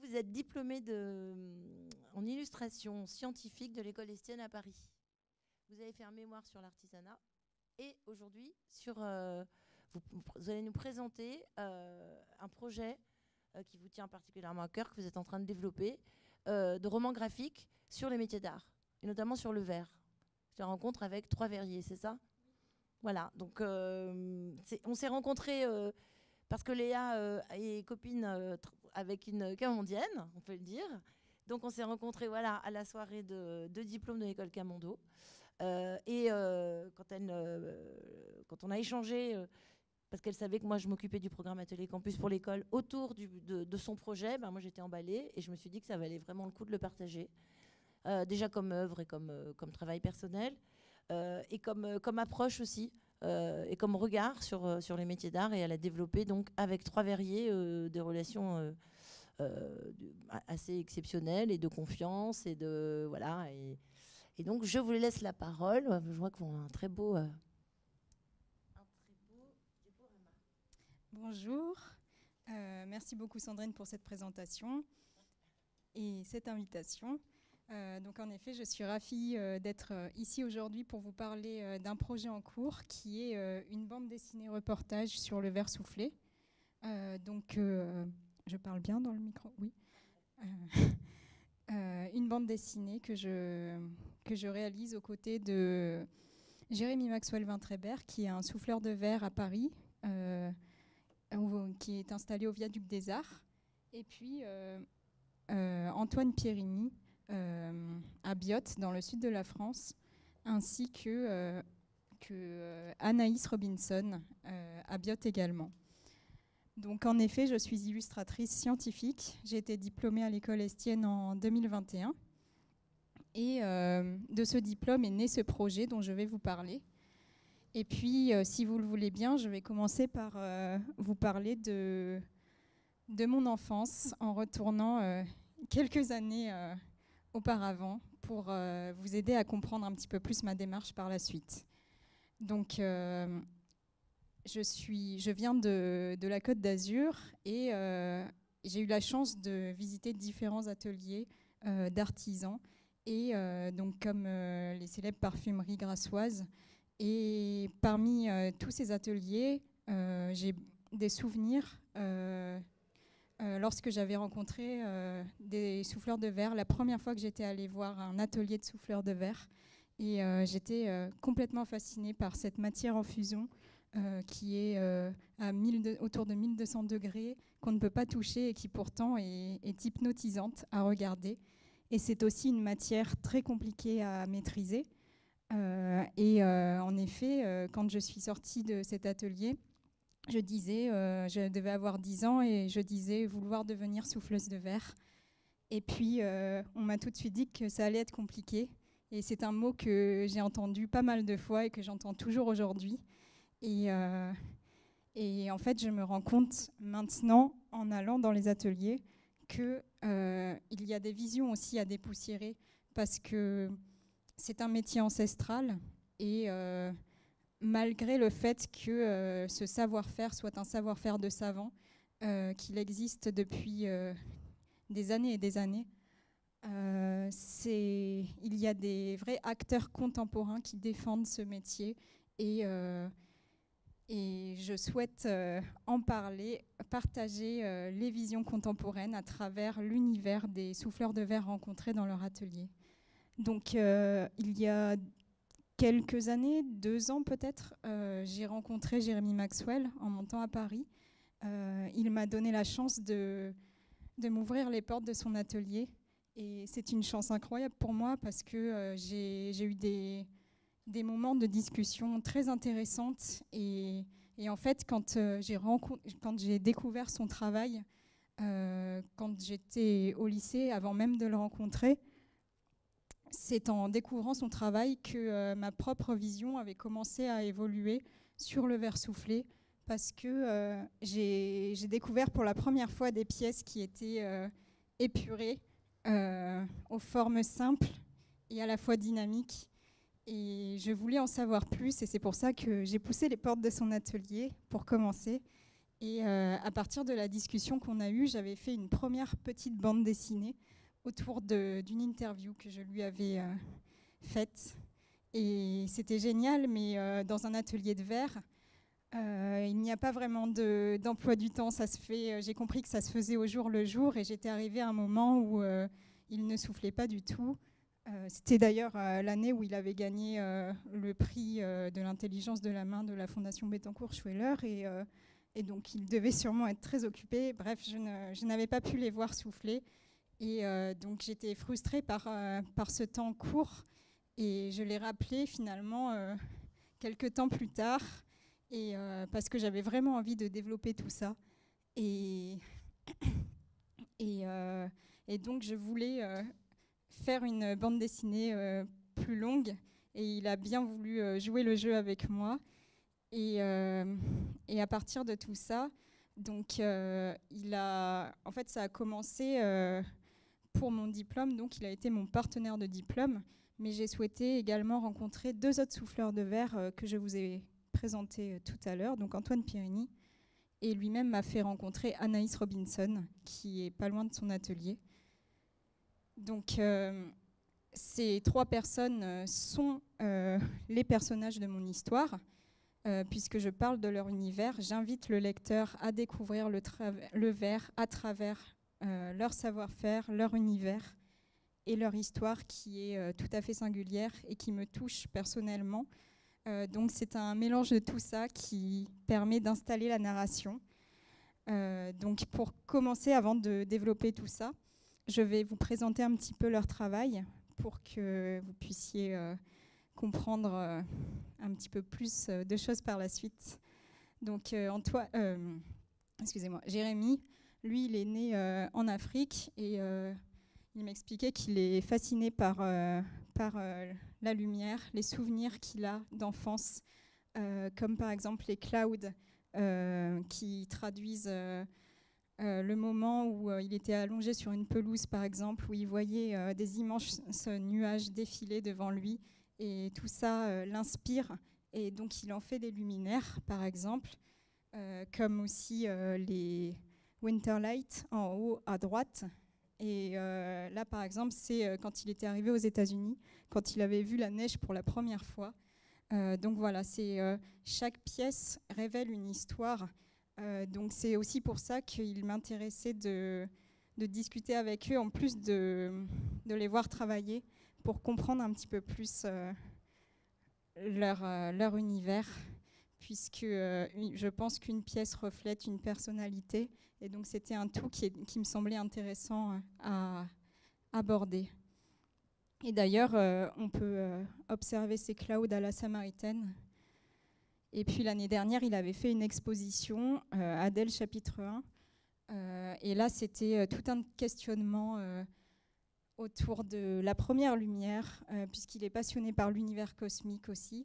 vous êtes diplômé en illustration scientifique de l'école Estienne à Paris. Vous avez fait un mémoire sur l'artisanat. Et aujourd'hui, vous allez nous présenter un projet qui vous tient particulièrement à cœur, que vous êtes en train de développer, de roman graphique sur les métiers d'art, et notamment sur le verre. C'est une rencontre avec 3 verriers, c'est ça? Voilà, donc on s'est rencontrés parce que Léa est copine avec une camondienne, on peut le dire. Donc on s'est rencontrés à la soirée de diplôme de l'école Camondo. Quand on a échangé, parce qu'elle savait que moi je m'occupais du programme Atelier Campus pour l'école autour de son projet, moi j'étais emballée et je me suis dit que ça valait vraiment le coup de le partager. Déjà comme œuvre et comme travail personnel, et comme approche aussi, et comme regard sur les métiers d'art. Et elle a développé donc avec 3 verriers des relations assez exceptionnelles et de confiance et et donc je vous laisse la parole. Je vois que vous avez un très beau diaporama. Bonjour, merci beaucoup Sandrine pour cette présentation et cette invitation. Donc en effet, je suis ravie d'être ici aujourd'hui pour vous parler d'un projet en cours qui est une bande dessinée reportage sur le verre soufflé. Je parle bien dans le micro, oui. Une bande dessinée que je réalise aux côtés de Jérémy Maxwell Vintrébert, qui est un souffleur de verre à Paris, qui est installé au Viaduc des Arts, et puis Antoine Pierini à Biot, dans le sud de la France, ainsi que Anaïs Robinson à Biot également. Donc en effet, je suis illustratrice scientifique. J'ai été diplômée à l'école Estienne en 2021. Et de ce diplôme est né ce projet dont je vais vous parler. Et puis, si vous le voulez bien, je vais commencer par vous parler de mon enfance en retournant quelques années auparavant pour vous aider à comprendre un petit peu plus ma démarche par la suite. Donc, je viens de la Côte d'Azur et j'ai eu la chance de visiter différents ateliers d'artisans et donc comme les célèbres parfumeries grassoises. Et parmi tous ces ateliers, j'ai des souvenirs lorsque j'avais rencontré des souffleurs de verre, la première fois que j'étais allée voir un atelier de souffleurs de verre. Et j'étais complètement fascinée par cette matière en fusion qui est autour de 1200 degrés, qu'on ne peut pas toucher et qui pourtant est hypnotisante à regarder. Et c'est aussi une matière très compliquée à maîtriser. En effet, quand je suis sortie de cet atelier, je devais avoir 10 ans et je disais vouloir devenir souffleuse de verre. Et puis, on m'a tout de suite dit que ça allait être compliqué. Et c'est un mot que j'ai entendu pas mal de fois et que j'entends toujours aujourd'hui. Et en fait, je me rends compte maintenant, en allant dans les ateliers, qu'il y a des visions aussi à dépoussiérer parce que c'est un métier ancestral et malgré le fait que ce savoir-faire soit un savoir-faire de savant, qu'il existe depuis des années et des années, il y a des vrais acteurs contemporains qui défendent ce métier et je souhaite en parler, partager les visions contemporaines à travers l'univers des souffleurs de verre rencontrés dans leur atelier. Donc il y a quelques années, 2 ans peut-être, j'ai rencontré Jérémy Maxwell en montant à Paris. Il m'a donné la chance de m'ouvrir les portes de son atelier. Et c'est une chance incroyable pour moi parce que j'ai eu des moments de discussion très intéressantes. Et en fait, quand j'ai découvert son travail, quand j'étais au lycée, avant même de le rencontrer, c'est en découvrant son travail que ma propre vision avait commencé à évoluer sur le verre soufflé parce que j'ai découvert pour la première fois des pièces qui étaient épurées, aux formes simples et à la fois dynamiques. Et je voulais en savoir plus et c'est pour ça que j'ai poussé les portes de son atelier pour commencer. Et à partir de la discussion qu'on a eue, j'avais fait une première petite bande dessinée autour d'une interview que je lui avais faite. Et c'était génial, mais dans un atelier de verre, il n'y a pas vraiment d'emploi du temps. Ça se fait. J'ai compris que ça se faisait au jour le jour, et j'étais arrivée à un moment où il ne soufflait pas du tout. C'était d'ailleurs l'année où il avait gagné le prix de l'intelligence de la main de la Fondation Bettencourt-Schweller, et donc il devait sûrement être très occupé. Bref, je n'avais pas pu les voir souffler, et donc j'étais frustrée par ce temps court, et je l'ai rappelé finalement quelques temps plus tard, et parce que j'avais vraiment envie de développer tout ça, et donc je voulais faire une bande dessinée plus longue, et il a bien voulu jouer le jeu avec moi, et à partir de tout ça, donc en fait ça a commencé pour mon diplôme, donc il a été mon partenaire de diplôme, mais j'ai souhaité également rencontrer 2 autres souffleurs de verre que je vous ai présentés tout à l'heure, donc Antoine Pirini, et lui-même m'a fait rencontrer Anaïs Robinson, qui est pas loin de son atelier. Donc ces 3 personnes sont les personnages de mon histoire, puisque je parle de leur univers. J'invite le lecteur à découvrir le verre à travers leur savoir-faire, leur univers et leur histoire, qui est tout à fait singulière et qui me touche personnellement. Donc c'est un mélange de tout ça qui permet d'installer la narration. Donc pour commencer, avant de développer tout ça, je vais vous présenter un petit peu leur travail pour que vous puissiez comprendre un petit peu plus de choses par la suite. Donc Jérémy, lui, il est né en Afrique, et il m'expliquait qu'il est fasciné par la lumière, les souvenirs qu'il a d'enfance, comme par exemple les clouds qui traduisent le moment où il était allongé sur une pelouse, par exemple, où il voyait des immenses nuages défiler devant lui, et tout ça l'inspire, et donc il en fait des luminaires, par exemple, comme aussi les Winterlight en haut à droite. Et là, par exemple, c'est quand il était arrivé aux États-Unis, quand il avait vu la neige pour la première fois. Donc voilà, chaque pièce révèle une histoire. Donc c'est aussi pour ça qu'il m'intéressait de discuter avec eux, en plus de les voir travailler, pour comprendre un petit peu plus leur univers, puisque je pense qu'une pièce reflète une personnalité, et donc c'était un tout qui me semblait intéressant à aborder. Et d'ailleurs, on peut observer ces clouds à la Samaritaine. Et puis l'année dernière, il avait fait une exposition, Adèle chapitre 1, et là c'était tout un questionnement autour de la première lumière, puisqu'il est passionné par l'univers cosmique aussi.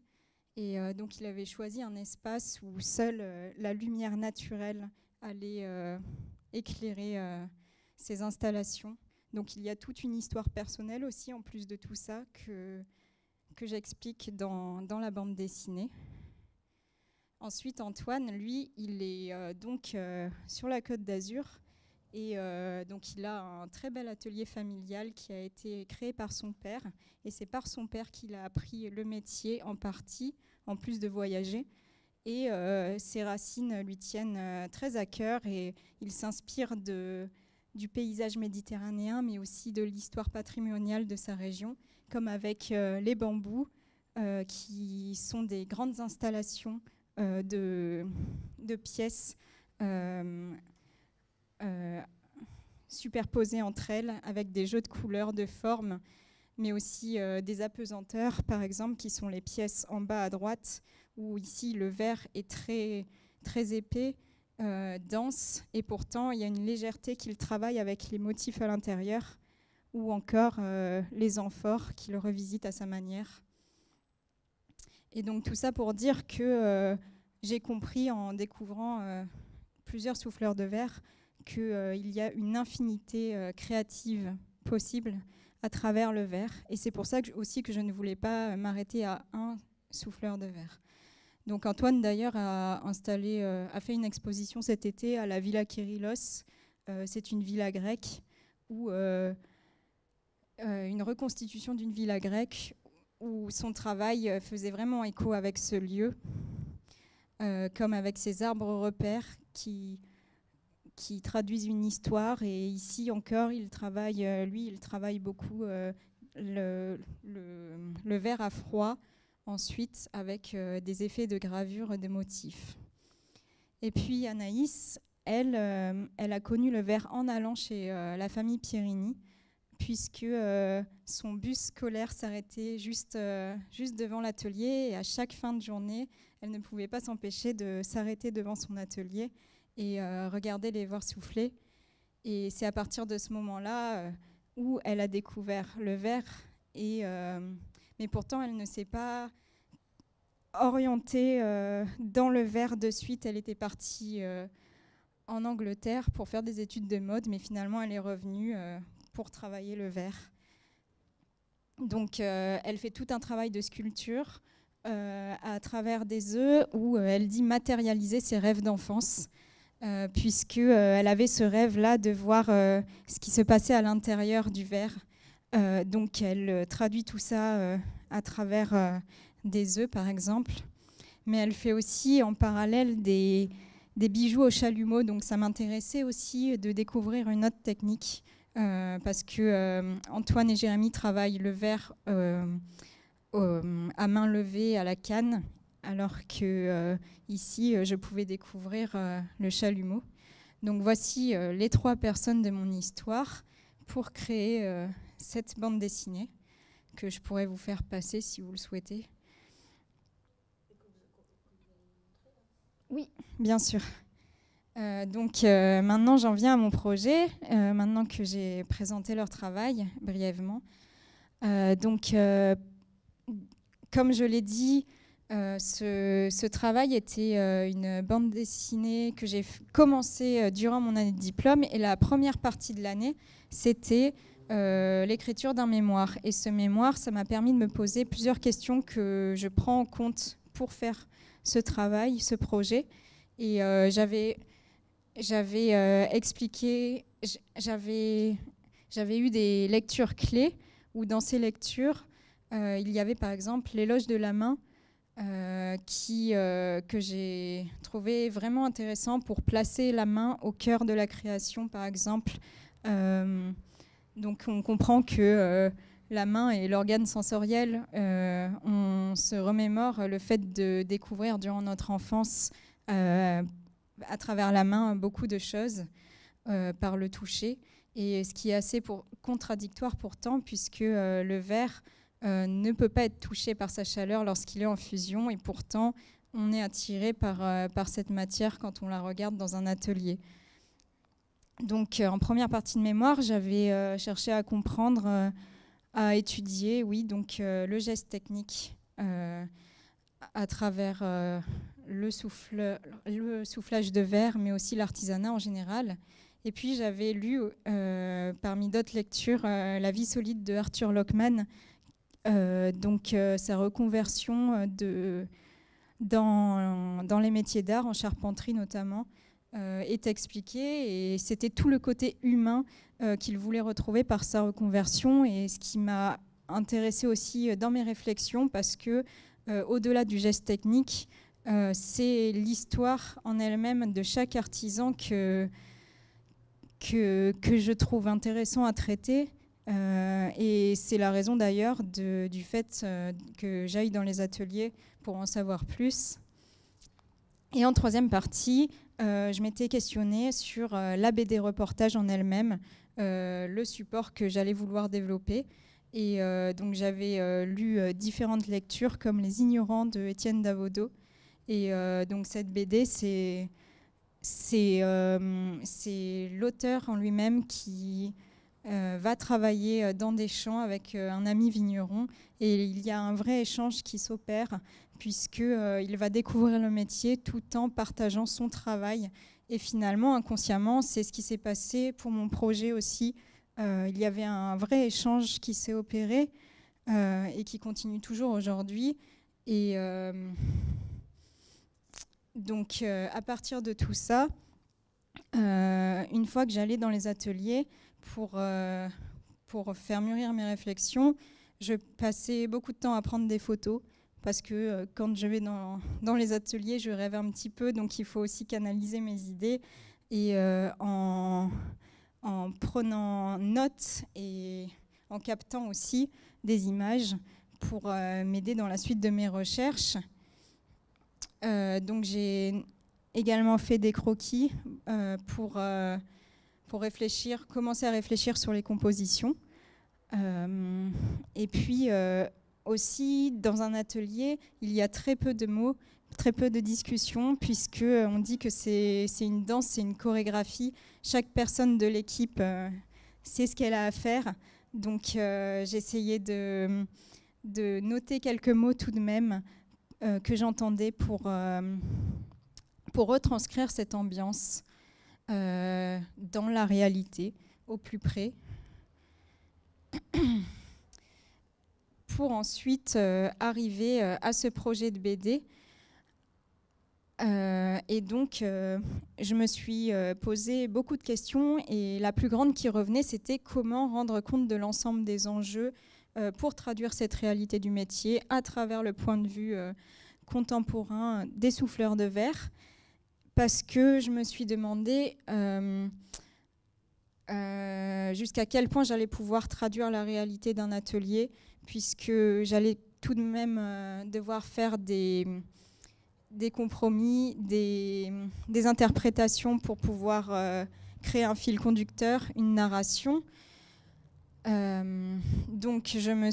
Et donc il avait choisi un espace où seule la lumière naturelle allait éclairer ses installations. Donc il y a toute une histoire personnelle aussi, en plus de tout ça, que j'explique dans la bande dessinée. Ensuite, Antoine, lui, il est donc sur la Côte d'Azur, et donc il a un très bel atelier familial qui a été créé par son père, et c'est par son père qu'il a appris le métier en partie, en plus de voyager. Et ses racines lui tiennent très à cœur, et il s'inspire du paysage méditerranéen, mais aussi de l'histoire patrimoniale de sa région, comme avec les bambous, qui sont des grandes installations de pièces superposées entre elles, avec des jeux de couleurs, de formes, mais aussi des apesanteurs, par exemple, qui sont les pièces en bas à droite, où ici le verre est très, très épais, dense, et pourtant il y a une légèreté qu'il travaille avec les motifs à l'intérieur, ou encore les amphores qu'il revisite à sa manière. Et donc tout ça pour dire que j'ai compris, en découvrant plusieurs souffleurs de verre, qu'il y a une infinité créative possible à travers le verre. Et c'est pour ça aussi que je ne voulais pas m'arrêter à un souffleur de verre. Donc Antoine d'ailleurs a fait une exposition cet été à la Villa Kyrillos. C'est une villa grecque où une reconstitution d'une villa grecque où son travail faisait vraiment écho avec ce lieu, comme avec ces arbres repères qui traduisent une histoire. Et ici encore, il travaille beaucoup le verre à froid, ensuite avec des effets de gravure de motifs. Et puis Anaïs, elle a connu le verre en allant chez la famille Pierini, puisque son bus scolaire s'arrêtait juste devant l'atelier, et à chaque fin de journée, elle ne pouvait pas s'empêcher de s'arrêter devant son atelier et regarder les voir souffler. Et c'est à partir de ce moment-là où elle a découvert le verre, mais pourtant elle ne s'est pas orientée dans le verre de suite. Elle était partie en Angleterre pour faire des études de mode, mais finalement elle est revenue pour travailler le verre. Donc elle fait tout un travail de sculpture à travers des œufs où elle dit matérialiser ses rêves d'enfance, puisqu'elle avait ce rêve-là de voir ce qui se passait à l'intérieur du verre. Donc elle traduit tout ça à travers des œufs, par exemple. Mais elle fait aussi en parallèle des bijoux au chalumeau. Donc ça m'intéressait aussi de découvrir une autre technique, parce que Antoine et Jérémy travaillent le verre à main levée à la canne, alors que ici, je pouvais découvrir le chalumeau. Donc voici les 3 personnes de mon histoire pour créer cette bande dessinée que je pourrais vous faire passer si vous le souhaitez. Oui, bien sûr. Donc maintenant, j'en viens à mon projet, maintenant que j'ai présenté leur travail brièvement. Comme je l'ai dit, ce travail était une bande dessinée que j'ai commencé durant mon année de diplôme, et la première partie de l'année, c'était l'écriture d'un mémoire. Et ce mémoire, ça m'a permis de me poser plusieurs questions que je prends en compte pour faire ce travail, ce projet. Et j'avais eu des lectures clés, où dans ces lectures, il y avait par exemple l'éloge de la main, que j'ai trouvé vraiment intéressant pour placer la main au cœur de la création, par exemple. Donc on comprend que la main est l'organe sensoriel. On se remémore le fait de découvrir durant notre enfance, à travers la main, beaucoup de choses par le toucher. Et ce qui est assez contradictoire pourtant, puisque le verre ne peut pas être touché par sa chaleur lorsqu'il est en fusion, et pourtant on est attiré par cette matière quand on la regarde dans un atelier. Donc en première partie de mémoire, j'avais cherché à comprendre, à étudier, oui, donc le geste technique à travers le soufflage de verre, mais aussi l'artisanat en général. Et puis j'avais lu, parmi d'autres lectures, La vie solide de Arthur Lockman, sa reconversion dans les métiers d'art, en charpenterie notamment, est expliquée. Et c'était tout le côté humain qu'il voulait retrouver par sa reconversion, et ce qui m'a intéressée aussi dans mes réflexions, parce que au-delà du geste technique, c'est l'histoire en elle-même de chaque artisan que je trouve intéressant à traiter. Et c'est la raison d'ailleurs du fait que j'aille dans les ateliers pour en savoir plus. Et en troisième partie, je m'étais questionnée sur la BD reportage en elle-même, le support que j'allais vouloir développer. Et donc j'avais lu différentes lectures, comme Les Ignorants de Étienne Davodo. Et donc cette BD, c'est l'auteur en lui-même qui va travailler dans des champs avec un ami vigneron, et il y a un vrai échange qui s'opère, puisqu'il va découvrir le métier tout en partageant son travail. Et finalement, inconsciemment, c'est ce qui s'est passé pour mon projet aussi. Il y avait un vrai échange qui s'est opéré et qui continue toujours aujourd'hui. Et Donc, à partir de tout ça, une fois que j'allais dans les ateliers pour faire mûrir mes réflexions, je passais beaucoup de temps à prendre des photos parce que quand je vais dans les ateliers, je rêve un petit peu, donc il faut aussi canaliser mes idées. Et en prenant note et en captant aussi des images pour m'aider dans la suite de mes recherches. Donc j'ai également fait des croquis pour réfléchir, commencer à réfléchir sur les compositions. Et puis aussi, dans un atelier, il y a très peu de mots, très peu de discussions, puisqu'on dit que c'est une danse, c'est une chorégraphie. Chaque personne de l'équipe sait ce qu'elle a à faire. Donc j'ai essayé de noter quelques mots tout de même que j'entendais pour retranscrire cette ambiance dans la réalité, au plus près. Pour ensuite arriver à ce projet de BD. Et donc, je me suis posé beaucoup de questions et la plus grande qui revenait, c'était comment rendre compte de l'ensemble des enjeux pour traduire cette réalité du métier à travers le point de vue contemporain des souffleurs de verre. Parce que je me suis demandé jusqu'à quel point j'allais pouvoir traduire la réalité d'un atelier, puisque j'allais tout de même devoir faire des compromis, des interprétations pour pouvoir créer un fil conducteur, une narration. Donc je me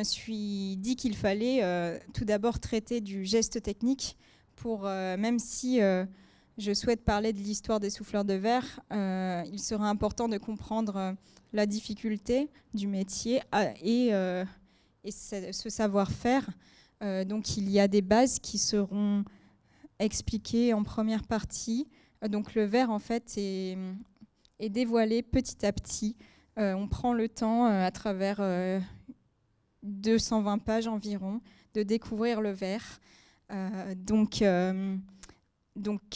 suis dit qu'il fallait tout d'abord traiter du geste technique pour, même si je souhaite parler de l'histoire des souffleurs de verre, il sera important de comprendre la difficulté du métier et ce savoir-faire. Donc il y a des bases qui seront expliquées en première partie. Donc le verre en fait est dévoilé petit à petit. On prend le temps à travers 220 pages environ de découvrir le verre. Donc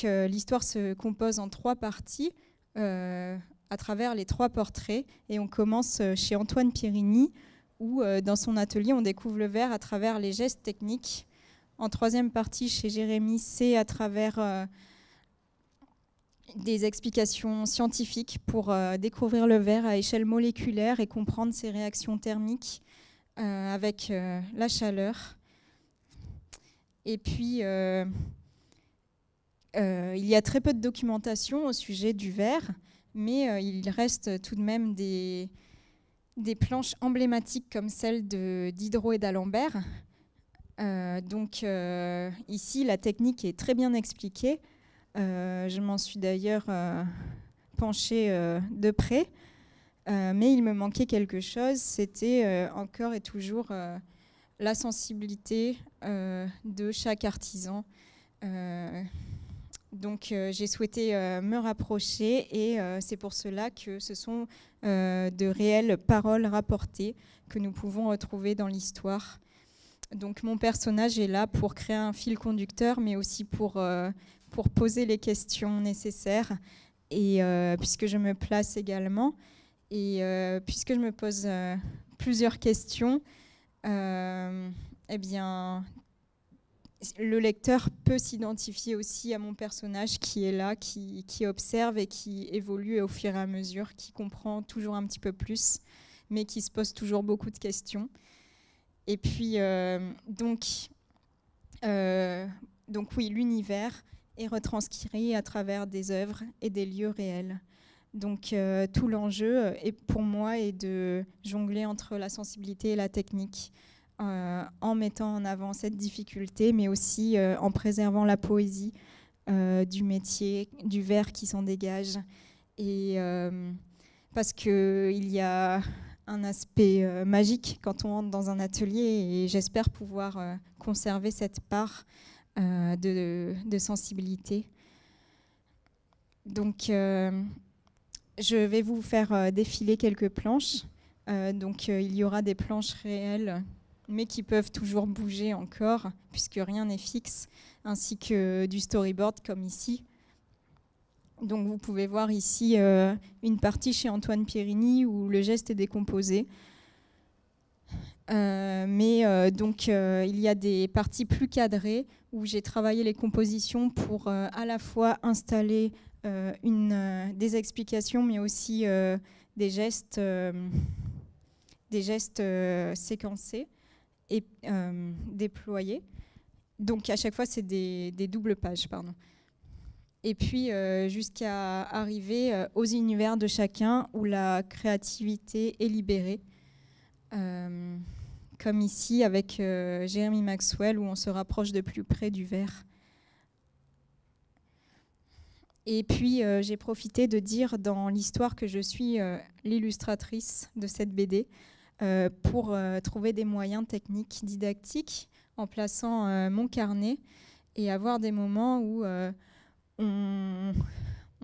l'histoire se compose en 3 parties à travers les 3 portraits. Et on commence chez Antoine Pierini, où dans son atelier, on découvre le verre à travers les gestes techniques. En 3e partie, chez Jérémy, c'est à travers des explications scientifiques pour découvrir le verre à échelle moléculaire et comprendre ses réactions thermiques avec la chaleur. Et puis, il y a très peu de documentation au sujet du verre, mais il reste tout de même des planches emblématiques comme celle de Diderot et d'Alembert. Donc ici, la technique est très bien expliquée. Je m'en suis d'ailleurs penchée de près, mais il me manquait quelque chose, c'était encore et toujours la sensibilité de chaque artisan. Donc j'ai souhaité me rapprocher et c'est pour cela que ce sont de réelles paroles rapportées que nous pouvons retrouver dans l'histoire. Donc mon personnage est là pour créer un fil conducteur, mais aussi pour poser les questions nécessaires, et puisque je me place également, et puisque je me pose plusieurs questions, eh bien, le lecteur peut s'identifier aussi à mon personnage qui est là, qui observe et qui évolue au fur et à mesure, qui comprend toujours un petit peu plus, mais qui se pose toujours beaucoup de questions. Et puis, donc oui, l'univers est retranscrit à travers des œuvres et des lieux réels. Donc tout l'enjeu pour moi est de jongler entre la sensibilité et la technique, en mettant en avant cette difficulté, mais aussi en préservant la poésie du métier, du verre qui s'en dégage. Et parce qu'il y a un aspect magique quand on entre dans un atelier, et j'espère pouvoir conserver cette part de sensibilité. Donc, je vais vous faire défiler quelques planches. Donc, il y aura des planches réelles mais qui peuvent toujours bouger encore, puisque rien n'est fixe, ainsi que du storyboard comme ici. Donc vous pouvez voir ici une partie chez Antoine Pierini où le geste est décomposé. Donc il y a des parties plus cadrées où j'ai travaillé les compositions pour à la fois installer des explications, mais aussi des gestes séquencés et déployés. Donc à chaque fois, c'est des doubles pages, pardon. Et puis jusqu'à arriver aux univers de chacun où la créativité est libérée. Comme ici avec Jeremy Maxwell, où on se rapproche de plus près du verre. Et puis j'ai profité de dire dans l'histoire que je suis l'illustratrice de cette BD pour trouver des moyens techniques, didactiques, en plaçant mon carnet et avoir des moments où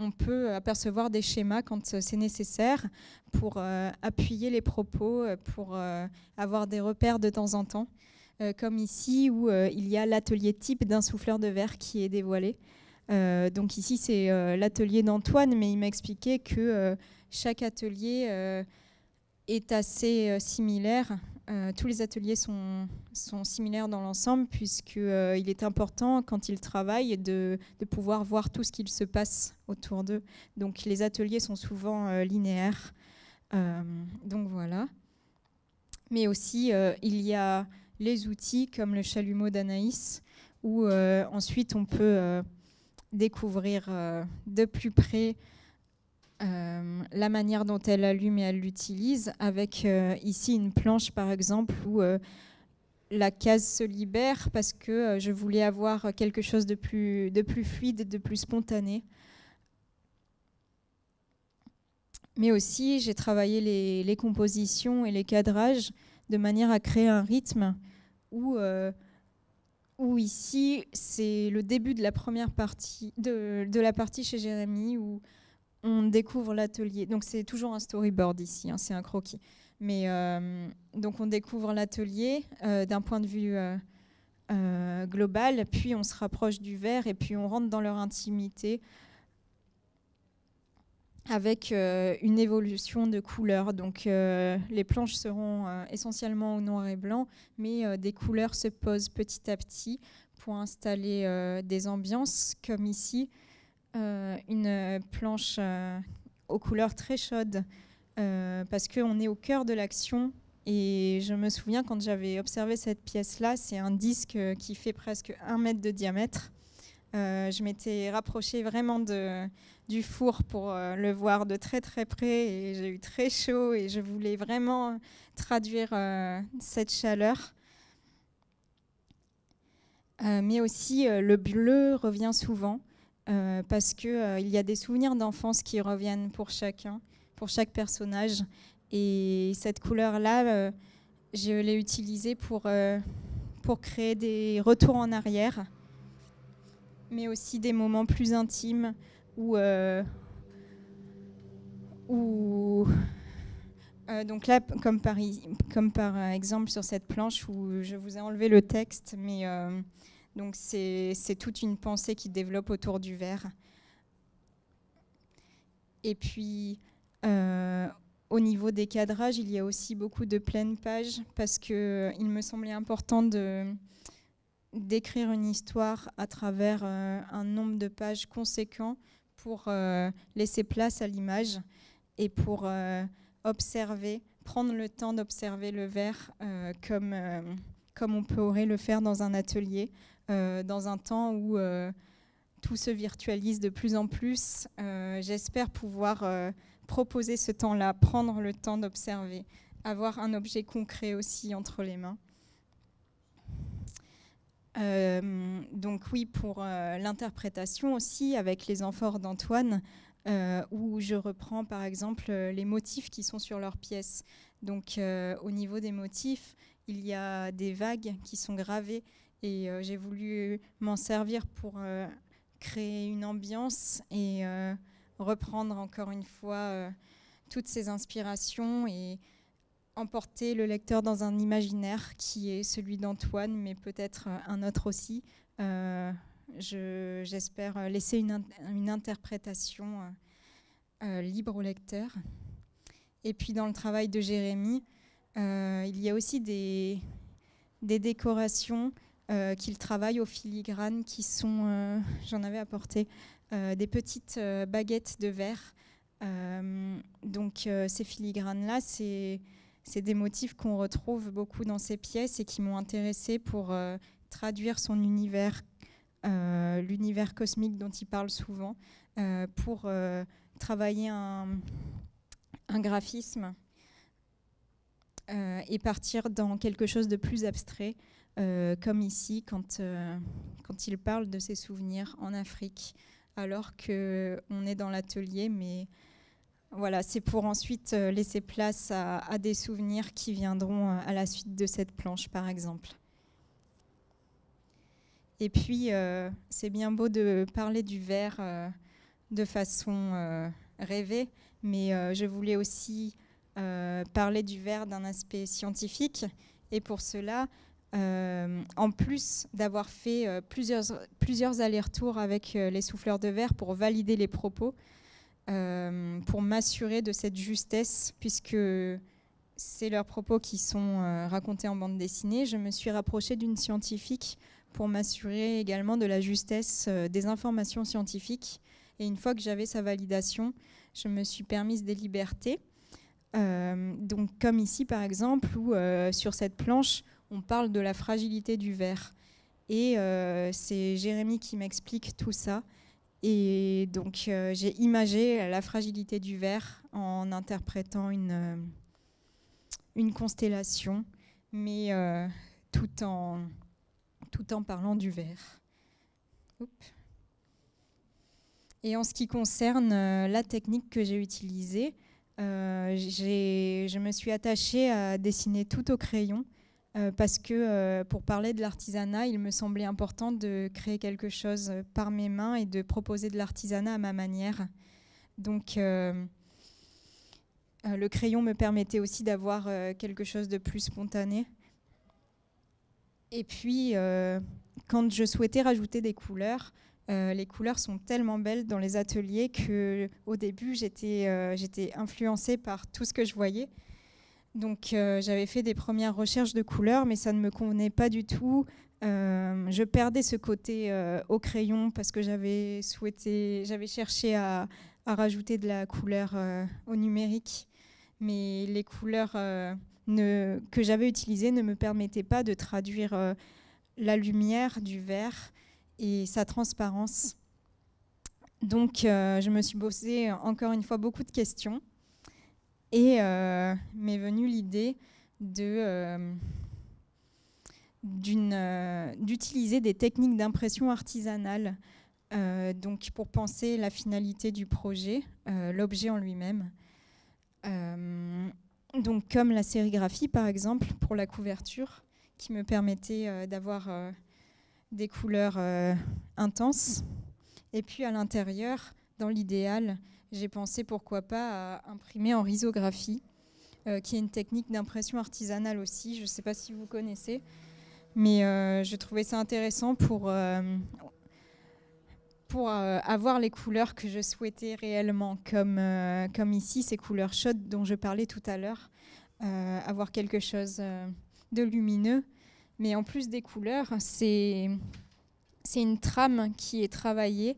on peut apercevoir des schémas quand c'est nécessaire pour appuyer les propos, pour avoir des repères de temps en temps, comme ici où il y a l'atelier type d'un souffleur de verre qui est dévoilé. Donc ici, c'est l'atelier d'Antoine, mais il m'a expliqué que chaque atelier est assez similaire. Tous les ateliers sont similaires dans l'ensemble, puisqu'il est important, quand ils travaillent, de pouvoir voir tout ce qu'il se passe autour d'eux. Donc les ateliers sont souvent linéaires. Donc voilà. Mais aussi, il y a les outils comme le chalumeau d'Anaïs, où ensuite on peut découvrir de plus près la manière dont elle allume et elle l'utilise, avec ici une planche par exemple où la case se libère parce que je voulais avoir quelque chose de plus fluide, de plus spontané. Mais aussi j'ai travaillé les compositions et les cadrages de manière à créer un rythme où ici c'est le début de la première partie de la partie chez Jérémy où on découvre l'atelier. Donc c'est toujours un storyboard ici, hein, c'est un croquis. Mais donc on découvre l'atelier d'un point de vue global, puis on se rapproche du verre et puis on rentre dans leur intimité avec une évolution de couleurs. Donc les planches seront essentiellement au noir et blanc, mais des couleurs se posent petit à petit pour installer des ambiances, comme ici. Une planche aux couleurs très chaudes parce qu'on est au cœur de l'action. Et je me souviens quand j'avais observé cette pièce-là, c'est un disque qui fait presque 1 mètre de diamètre. Je m'étais rapprochée vraiment du four pour le voir de très très près et j'ai eu très chaud et je voulais vraiment traduire cette chaleur. Mais aussi le bleu revient souvent. Parce qu'il y a des souvenirs d'enfance qui reviennent pour chacun, pour chaque personnage. Et cette couleur-là, je l'ai utilisée pour créer des retours en arrière, mais aussi des moments plus intimes où donc là, comme par exemple sur cette planche où je vous ai enlevé le texte, mais donc c'est toute une pensée qui développe autour du verre. Et puis, au niveau des cadrages, il y a aussi beaucoup de pleines pages parce qu'il me semblait important d'écrire une histoire à travers un nombre de pages conséquent pour laisser place à l'image et pour observer, prendre le temps d'observer le verre comme on pourrait le faire dans un atelier. Dans un temps où tout se virtualise de plus en plus, j'espère pouvoir proposer ce temps-là, prendre le temps d'observer, avoir un objet concret aussi entre les mains. Donc oui, pour l'interprétation aussi, avec les amphores d'Antoine, où je reprends par exemple les motifs qui sont sur leur pièce. Donc au niveau des motifs, il y a des vagues qui sont gravées et j'ai voulu m'en servir pour créer une ambiance et reprendre encore une fois toutes ces inspirations et emporter le lecteur dans un imaginaire qui est celui d'Antoine, mais peut-être un autre aussi. J'espère laisser une interprétation libre au lecteur. Et puis dans le travail de Jérémy, il y a aussi des décorations qu'il travaille au filigrane qui sont, j'en avais apporté, des petites baguettes de verre. Donc ces filigranes-là, c'est des motifs qu'on retrouve beaucoup dans ses pièces et qui m'ont intéressée pour traduire son univers, l'univers cosmique dont il parle souvent, pour travailler un graphisme et partir dans quelque chose de plus abstrait, comme ici quand il parle de ses souvenirs en Afrique, alors qu'on est dans l'atelier, mais voilà, c'est pour ensuite laisser place à des souvenirs qui viendront à la suite de cette planche, par exemple. Et puis, c'est bien beau de parler du verre de façon rêvée, mais je voulais aussi parler du verre d'un aspect scientifique. Et pour cela, en plus d'avoir fait plusieurs allers-retours avec les souffleurs de verre pour valider les propos, pour m'assurer de cette justesse, puisque c'est leurs propos qui sont racontés en bande dessinée, je me suis rapprochée d'une scientifique pour m'assurer également de la justesse des informations scientifiques. Et une fois que j'avais sa validation, je me suis permise des libertés. Donc comme ici par exemple, où sur cette planche, on parle de la fragilité du verre. Et c'est Jérémy qui m'explique tout ça. Et donc j'ai imagé la fragilité du verre en interprétant une constellation, mais tout en parlant du verre. Oups. Et en ce qui concerne la technique que j'ai utilisée, je me suis attachée à dessiner tout au crayon parce que pour parler de l'artisanat, il me semblait important de créer quelque chose par mes mains et de proposer de l'artisanat à ma manière. Donc le crayon me permettait aussi d'avoir quelque chose de plus spontané. Et puis, quand je souhaitais rajouter des couleurs, les couleurs sont tellement belles dans les ateliers qu'au début, j'étais influencée par tout ce que je voyais. Donc, j'avais fait des premières recherches de couleurs, mais ça ne me convenait pas du tout. Je perdais ce côté au crayon parce que j'avais cherché à rajouter de la couleur au numérique. Mais les couleurs que j'avais utilisées ne me permettaient pas de traduire la lumière du verre et sa transparence. Donc, je me suis posé encore une fois beaucoup de questions et m'est venue l'idée d'utiliser des techniques d'impression artisanale donc pour penser la finalité du projet, l'objet en lui-même. Donc, comme la sérigraphie, par exemple, pour la couverture, qui me permettait d'avoir des couleurs intenses. Et puis à l'intérieur, dans l'idéal, j'ai pensé pourquoi pas à imprimer en risographie, qui est une technique d'impression artisanale aussi. Je ne sais pas si vous connaissez, mais je trouvais ça intéressant pour avoir les couleurs que je souhaitais réellement, comme ici, ces couleurs chaudes dont je parlais tout à l'heure, avoir quelque chose de lumineux. Mais en plus des couleurs, c'est une trame qui est travaillée.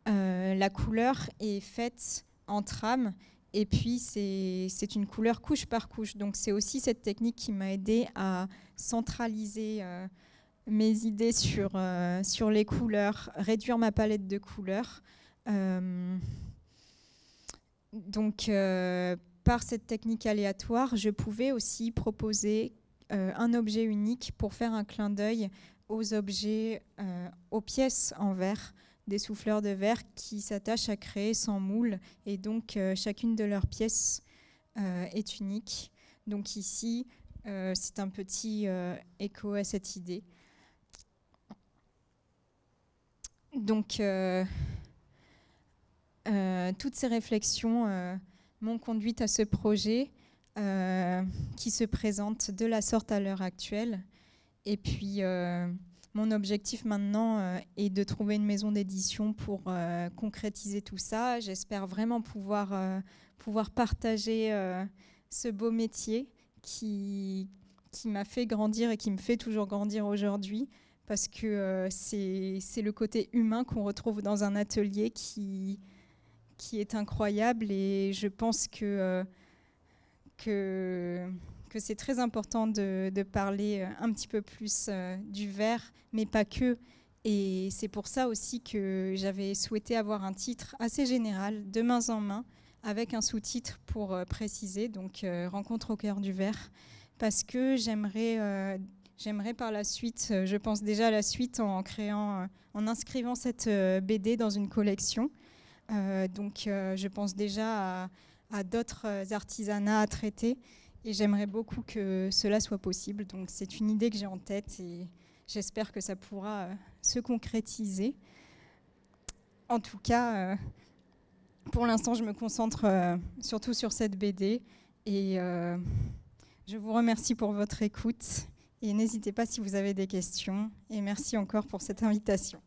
La couleur est faite en trame et puis c'est une couleur couche par couche. Donc c'est aussi cette technique qui m'a aidée à centraliser mes idées sur les couleurs, réduire ma palette de couleurs. Donc par cette technique aléatoire, je pouvais aussi proposer un objet unique pour faire un clin d'œil aux objets, aux pièces en verre des souffleurs de verre qui s'attachent à créer sans moule et donc chacune de leurs pièces est unique. Donc ici, c'est un petit écho à cette idée. Donc toutes ces réflexions m'ont conduite à ce projet qui se présente de la sorte à l'heure actuelle. Et puis, mon objectif maintenant est de trouver une maison d'édition pour concrétiser tout ça. J'espère vraiment pouvoir partager ce beau métier qui m'a fait grandir et qui me fait toujours grandir aujourd'hui, parce que c'est le côté humain qu'on retrouve dans un atelier qui est incroyable. Et je pense que c'est très important de parler un petit peu plus du verre, mais pas que. Et c'est pour ça aussi que j'avais souhaité avoir un titre assez général, de main en main, avec un sous-titre pour préciser, donc Rencontre au cœur du verre, parce que j'aimerais par la suite, je pense déjà à la suite en inscrivant cette BD dans une collection. Donc je pense déjà à d'autres artisanats à traiter, et j'aimerais beaucoup que cela soit possible. Donc c'est une idée que j'ai en tête et j'espère que ça pourra se concrétiser. En tout cas, pour l'instant, je me concentre surtout sur cette BD, et je vous remercie pour votre écoute, et n'hésitez pas si vous avez des questions, et merci encore pour cette invitation.